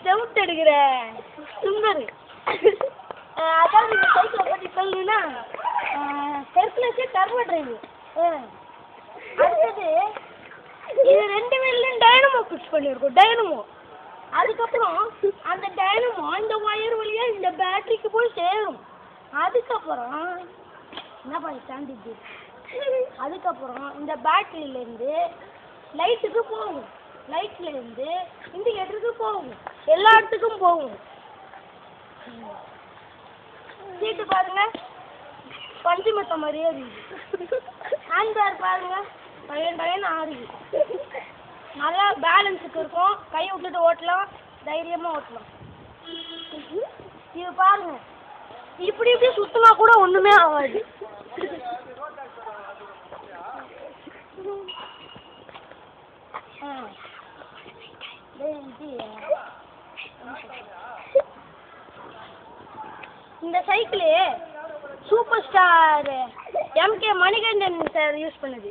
செவுட்டு எடுக்கிற சுந்தர். அதாவது இந்த சைக்கிளை பற்றி சொல்லணும்னா ஹெர்குலஸ் டர்போ டிரைவ். அடுத்தது இது 2 வீல்லையும் டைனமோ ஃபிக்ஸ் பண்ணியிருக்கோம். டைனமோ அதுக்கப்புறம் அந்த டைனமோ இந்த ஒயர் வழியா இந்த பேட்டரிக்கு போய் சேரும். அதுக்கப்புறம் என்ன பண்ணி தாண்டிச்சு. அதுக்கப்புறம் இந்த பேட்டரியிலேருந்து லைட்டுக்கு போகும். லைட்லேருந்து இண்டிகேட்டருக்கு போகும். எல்லா இடத்துக்கும் போகும். சீட்டு பாருங்க பஞ்சு மத்த மாதிரியே இருக்குது. ஹேண்ட் பேர் பாருங்க பழையன்னு ஆறுது. நல்லா பேலன்ஸுக்கு இருக்கும். கை விட்டுட்டு ஓட்டலாம். தைரியமாக ஓட்டலாம். இது பாருங்க இப்படி இப்படி சுத்தினா கூட ஒன்றுமே ஆகாது. இந்த cycle super star MK Manikandan sir use பண்ணுது.